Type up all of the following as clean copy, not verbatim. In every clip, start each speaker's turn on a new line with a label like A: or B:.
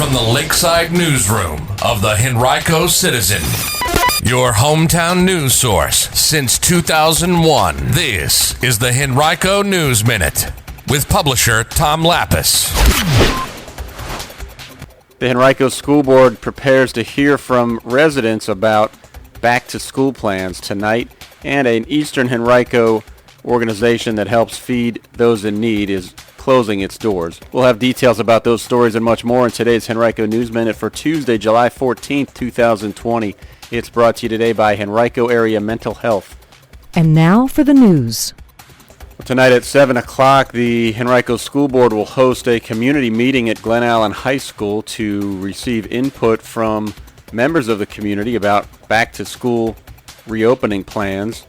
A: from the Lakeside Newsroom of the Henrico Citizen, your hometown news source since 2001. This is the Henrico News Minute with publisher Tom Lapis.
B: The Henrico School Board prepares to hear from residents about back-to-school plans tonight, and an Eastern Henrico organization that helps feed those in need is closing its doors. We'll have details about those stories and much more in today's Henrico News Minute for Tuesday, July 14th, 2020. It's brought to you today by Henrico Area Mental Health.
C: And now for the news.
B: Tonight at 7 o'clock, the Henrico School Board will host a community meeting at Glen Allen High School to receive input from members of the community about back-to-school reopening plans.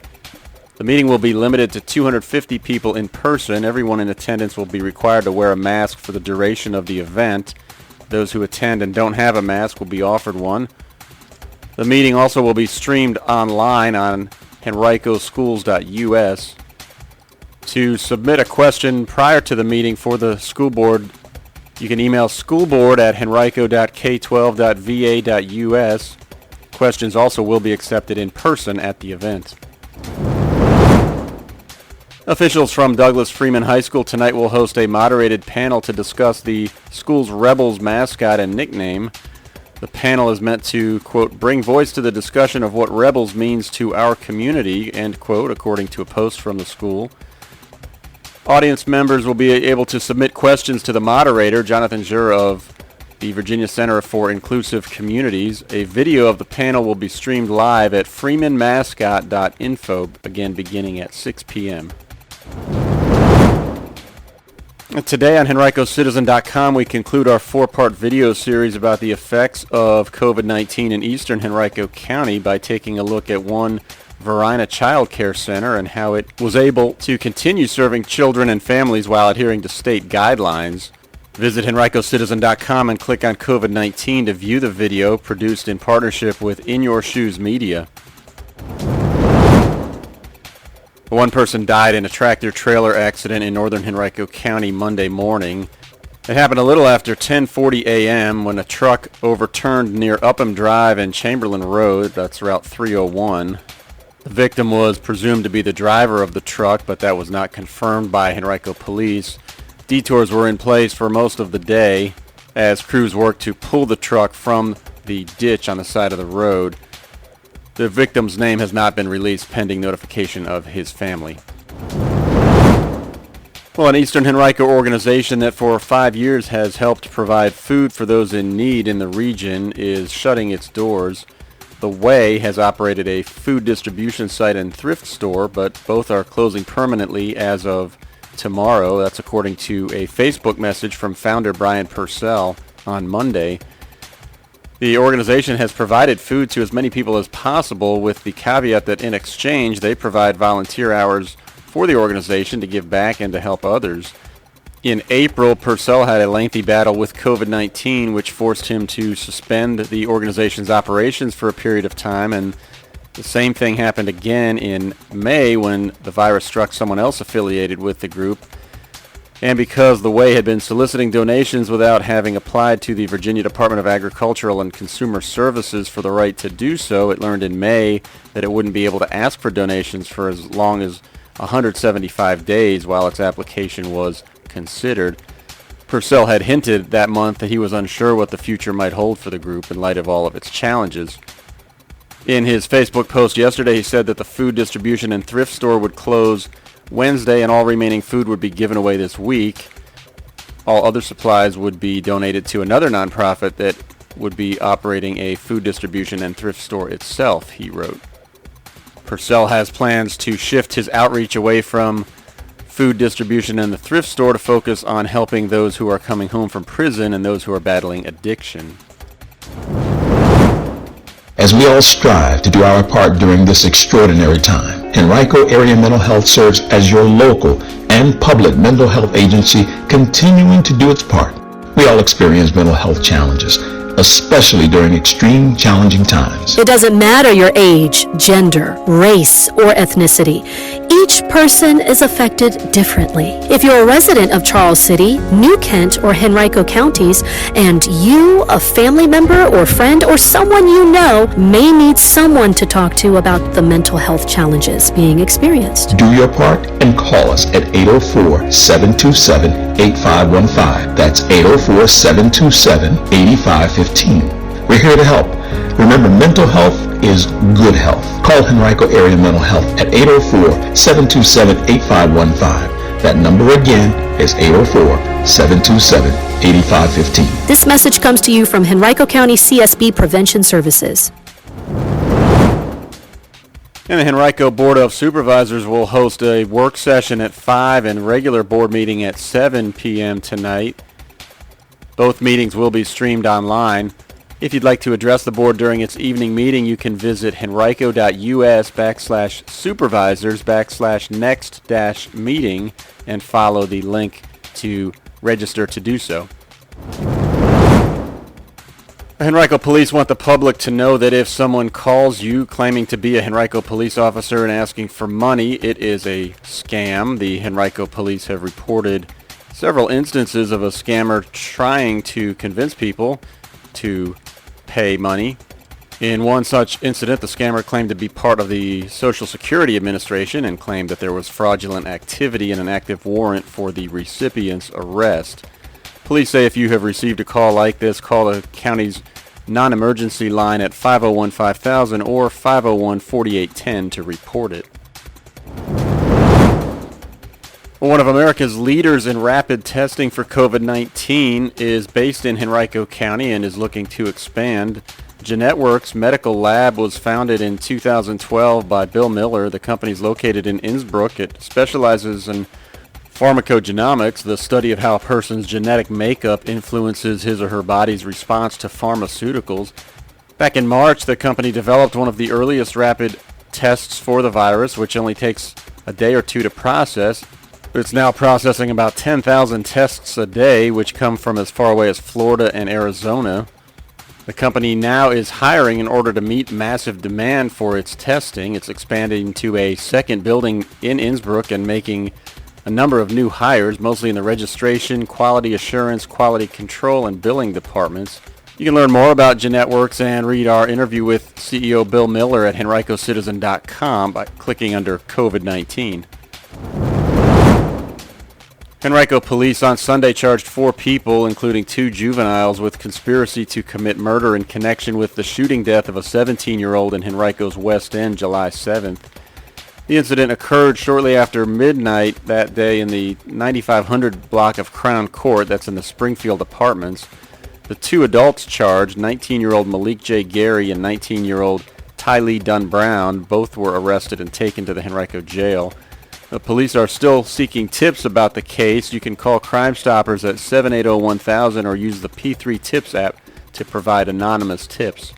B: The meeting will be limited to 250 people in person. Everyone in attendance will be required to wear a mask for the duration of the event. Those who attend and don't have a mask will be offered one. The meeting also will be streamed online on henricoschools.us. To submit a question prior to the meeting for the school board, you can email schoolboard@henrico.k12.va.us. Questions also will be accepted in person at the event. Officials from Douglas Freeman High School tonight will host a moderated panel to discuss the school's Rebels mascot and nickname. The panel is meant to, quote, bring voice to the discussion of what Rebels means to our community, end quote, according to a post from the school. Audience members will be able to submit questions to the moderator, Jonathan Jura of the Virginia Center for Inclusive Communities. A video of the panel will be streamed live at freemanmascot.info, again beginning at 6 p.m. Today on HenricoCitizen.com, we conclude our four-part video series about the effects of COVID-19 in Eastern Henrico County by taking a look at one Verina Child Care Center and how it was able to continue serving children and families while adhering to state guidelines. Visit HenricoCitizen.com and click on COVID-19 to view the video produced in partnership with In Your Shoes Media. One person died in a tractor-trailer accident in northern Henrico County Monday morning. It happened a little after 10:40 a.m. when a truck overturned near Upham Drive and Chamberlain Road. That's Route 301. The victim was presumed to be the driver of the truck, but that was not confirmed by Henrico Police. Detours were in place for most of the day as crews worked to pull the truck from the ditch on the side of the road. The victim's name has not been released pending notification of his family. Well, an Eastern Henrico organization that for 5 years has helped provide food for those in need in the region is shutting its doors. The Way has operated a food distribution site and thrift store, but both are closing permanently as of tomorrow. That's according to a Facebook message from founder Brian Purcell on Monday. The organization has provided food to as many people as possible with the caveat that in exchange they provide volunteer hours for the organization to give back and to help others. In April, Purcell had a lengthy battle with COVID-19, which forced him to suspend the organization's operations for a period of time, and the same thing happened again in May when the virus struck someone else affiliated with the group. And because the Way had been soliciting donations without having applied to the Virginia Department of Agricultural and Consumer Services for the right to do so, it learned in May that it wouldn't be able to ask for donations for as long as 175 days while its application was considered. Purcell had hinted that month that he was unsure what the future might hold for the group in light of all of its challenges. In his Facebook post yesterday, he said that the food distribution and thrift store would close Wednesday and all remaining food would be given away this week. All other supplies would be donated to another nonprofit that would be operating a food distribution and thrift store itself, he wrote. Purcell has plans to shift his outreach away from food distribution and the thrift store to focus on helping those who are coming home from prison and those who are battling addiction.
D: As we all strive to do our part during this extraordinary time, Henrico Area Mental Health serves as your local and public mental health agency, continuing to do its part. We all experience mental health challenges, especially during extreme challenging times.
E: It doesn't matter your age, gender, race, or ethnicity. Each person is affected differently. If you're a resident of Charles City, New Kent, or Henrico counties, and you, a family member or friend or someone you know, may need someone to talk to about the mental health challenges being experienced.
D: Do your part and call us at 804-727-8515. That's 804-727-8515. We're here to help. Remember, mental health is good health. Call Henrico Area Mental Health at 804-727-8515. That number again is 804-727-8515.
E: This message comes to you from Henrico County CSB Prevention Services.
B: And the Henrico Board of Supervisors will host a work session at 5 and regular board meeting at 7 p.m. tonight. Both meetings will be streamed online. If you'd like to address the board during its evening meeting, you can visit henrico.us/supervisors/next-meeting and follow the link to register to do so. Henrico Police want the public to know that if someone calls you claiming to be a Henrico police officer and asking for money, it is a scam. The Henrico Police have reported several instances of a scammer trying to convince people to pay money. In one such incident, the scammer claimed to be part of the Social Security Administration and claimed that there was fraudulent activity and an active warrant for the recipient's arrest. Police say if you have received a call like this, call the county's non-emergency line at 501-5000 or 501-4810 to report it. One of America's leaders in rapid testing for COVID-19 is based in Henrico County and is looking to expand. Genetworks Medical Lab was founded in 2012 by Bill Miller. The company is located in Innsbruck. It specializes in pharmacogenomics, the study of how a person's genetic makeup influences his or her body's response to pharmaceuticals. Back in March, the company developed one of the earliest rapid tests for the virus, which only takes a day or two to process. It's now processing about 10,000 tests a day, which come from as far away as Florida and Arizona. The company now is hiring in order to meet massive demand for its testing. It's expanding to a second building in Innsbruck and making a number of new hires, mostly in the registration, quality assurance, quality control, and billing departments. You can learn more about Genetworks and read our interview with CEO Bill Miller at henricocitizen.com by clicking under COVID-19. Henrico Police on Sunday charged 4 people, including 2 juveniles, with conspiracy to commit murder in connection with the shooting death of a 17-year-old in Henrico's West End July 7th. The incident occurred shortly after midnight that day in the 9500 block of Crown Court, that's in the Springfield Apartments. The 2 adults charged, 19-year-old Malik J. Gary and 19-year-old Tylee Dunn Brown, both were arrested and taken to the Henrico jail. The police are still seeking tips about the case. You can call Crime Stoppers at 780-1000 or use the P3 Tips app to provide anonymous tips.